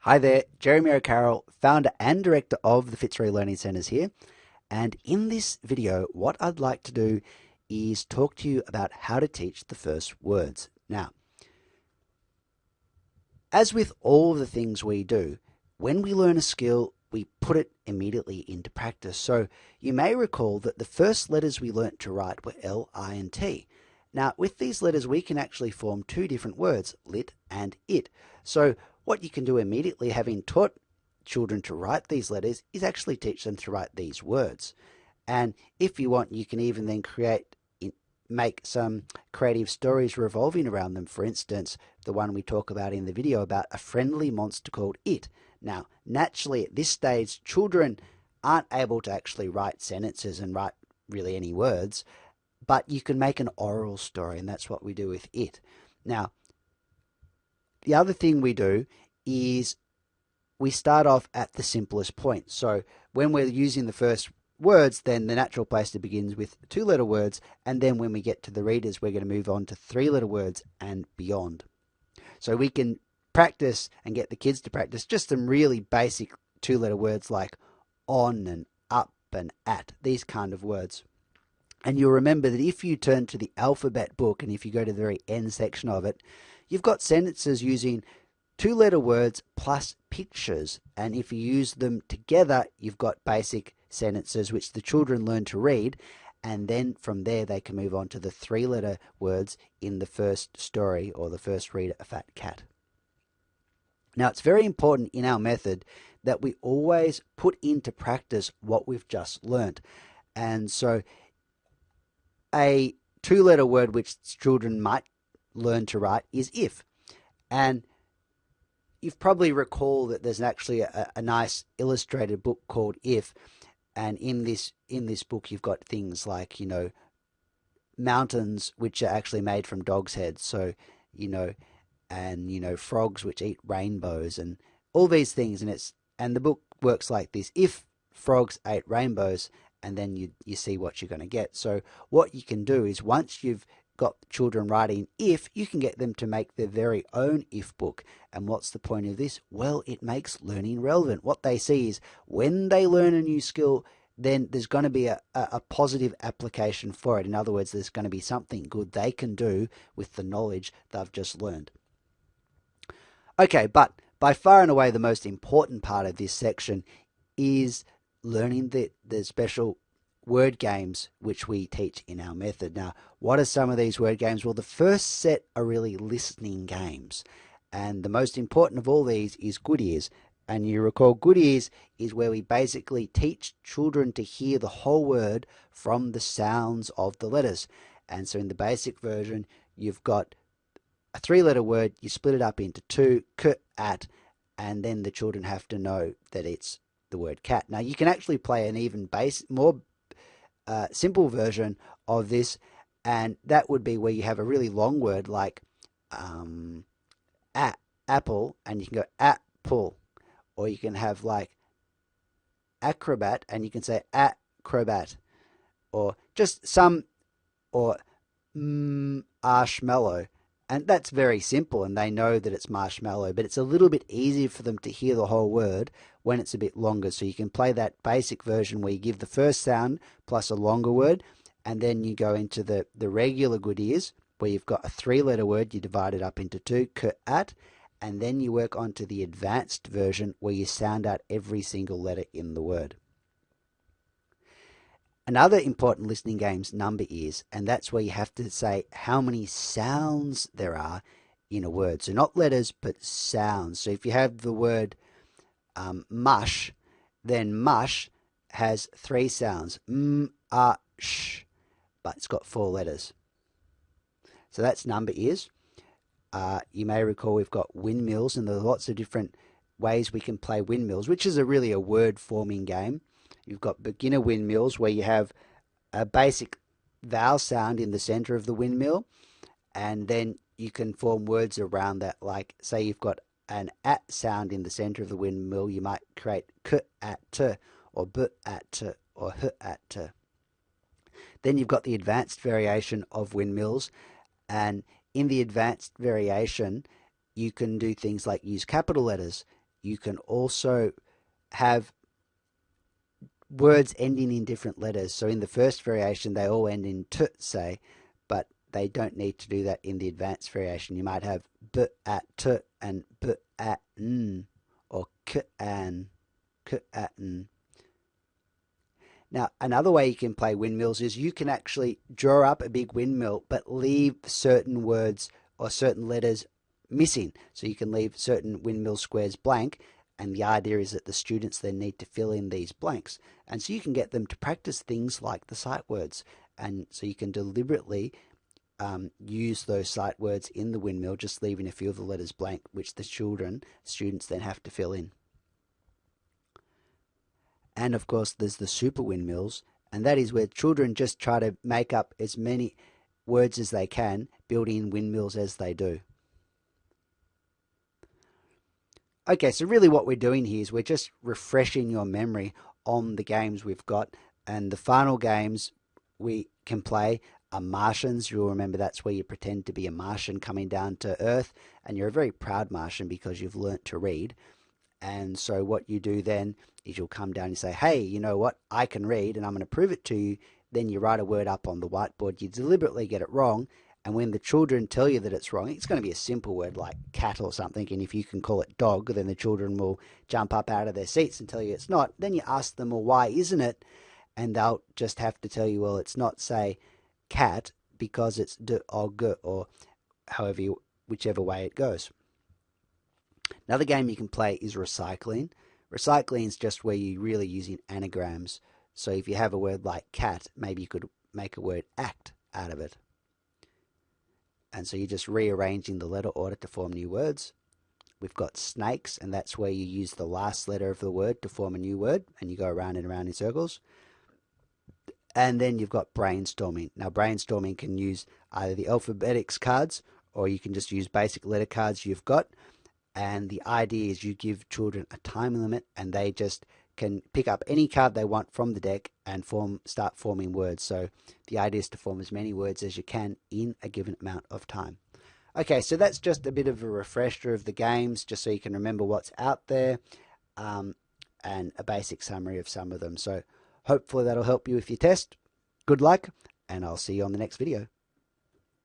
Hi there, Jeremy O'Carroll, founder and director of the Fitzroy Learning Centres here. And in this video, what I'd like to do is talk to you about how to teach the first words. Now, as with all the things we do, when we learn a skill, we put it immediately into practice. So you may recall that the first letters we learnt to write were L, I, and T. Now, with these letters, we can actually form two different words, lit and it. So what you can do immediately, having taught children to write these letters, is actually teach them to write these words. And if you want, you can even then make some creative stories revolving around them. For instance, the one we talk about in the video about a friendly monster called It. Now, naturally at this stage, children aren't able to actually write sentences and write really any words, but you can make an oral story, and that's what we do with It. Now, the other thing we do is we start off at the simplest point. So when we're using the first words, then the natural place to begin is with two-letter words, and then when we get to the readers, we're going to move on to three-letter words and beyond. So we can practice and get the kids to practice just some really basic two-letter words like on and up and at, these kind of words. And you'll remember that if you turn to the alphabet book and if you go to the very end section of it, you've got sentences using two-letter words plus pictures. And if you use them together, you've got basic sentences which the children learn to read. And then from there, they can move on to the three-letter words in the first story or the first read, A Fat Cat. Now, it's very important in our method that we always put into practice what we've just learnt. And so a two-letter word which children might learn to write is if. And you've probably recall that there's actually a nice illustrated book called If. And in this book, you've got things like, mountains which are actually made from dogs' heads. So, and frogs which eat rainbows and all these things. And the book works like this: if frogs ate rainbows, and then you see what you're going to get. So what you can do is once you've got children writing if, you can get them to make their very own if book. And what's the point of this? Well, it makes learning relevant. What they see is when they learn a new skill, then there's going to be a positive application for it. In other words, there's going to be something good they can do with the knowledge they've just learned. Okay, but by far and away the most important part of this section is learning the special word games which we teach in our method. Now, what are some of these word games? Well, the first set are really listening games. And the most important of all these is Good Ears. And you recall Good Ears is where we basically teach children to hear the whole word from the sounds of the letters. And so in the basic version, you've got a three-letter word, you split it up into two, k, at, and then the children have to know that it's the word cat. Now, you can actually play an even more simple version of this, and that would be where you have a really long word like apple, and you can go apple, or you can have like acrobat, and you can say acrobat, or just some, or marshmallow. And that's very simple, and they know that it's marshmallow, but it's a little bit easier for them to hear the whole word when it's a bit longer. So you can play that basic version where you give the first sound plus a longer word, and then you go into the regular Good Ears where you've got a three-letter word, you divide it up into two, k, at, and then you work on to the advanced version where you sound out every single letter in the word. Another important listening game's Number Ears, and that's where you have to say how many sounds there are in a word. So not letters, but sounds. So if you have the word mush, then mush has three sounds. Sh, but it's got four letters. So that's Number Ears. You may recall we've got Windmills, and there's lots of different ways we can play Windmills, which is really a word-forming game. You've got beginner windmills where you have a basic vowel sound in the center of the windmill, and then you can form words around that. Like, say you've got an at sound in the center of the windmill, you might create k at t, or b at t, or h at t. Then you've got the advanced variation of windmills, and in the advanced variation, you can do things like use capital letters. You can also have words ending in different letters. So in the first variation, they all end in t, say, but they don't need to do that in the advanced variation. You might have b at t and b at n, or k an, k at n. Now, another way you can play windmills is you can actually draw up a big windmill, but leave certain words or certain letters missing. So you can leave certain windmill squares blank, and the idea is that the students then need to fill in these blanks. And so you can get them to practice things like the sight words. And so you can deliberately use those sight words in the windmill, just leaving a few of the letters blank, which the students then have to fill in. And of course, there's the super windmills, and that is where children just try to make up as many words as they can, building in windmills as they do. Okay, so really what we're doing here is we're just refreshing your memory on the games we've got, and the final games we can play are Martians. You'll remember that's where you pretend to be a Martian coming down to Earth, and you're a very proud Martian because you've learnt to read. And so what you do then is you'll come down and say, hey, you know what? I can read and I'm going to prove it to you. Then you write a word up on the whiteboard. You deliberately get it wrong. And when the children tell you that it's wrong, it's going to be a simple word like cat or something. And if you can call it dog, then the children will jump up out of their seats and tell you it's not. Then you ask them, well, why isn't it? And they'll just have to tell you, well, it's not, say, cat because it's dog, or whichever way it goes. Another game you can play is recycling. Recycling is just where you're really using anagrams. So if you have a word like cat, maybe you could make a word act out of it. And so you're just rearranging the letter order to form new words. We've got snakes, and that's where you use the last letter of the word to form a new word, and you go around and around in circles. And then you've got brainstorming. Now, brainstorming can use either the alphabetics cards, or you can just use basic letter cards you've got. And the idea is you give children a time limit, and they just can pick up any card they want from the deck and start forming words. So the idea is to form as many words as you can in a given amount of time. Okay, so that's just a bit of a refresher of the games, just so you can remember what's out there, and a basic summary of some of them. So hopefully that'll help you with your test. Good luck, and I'll see you on the next video.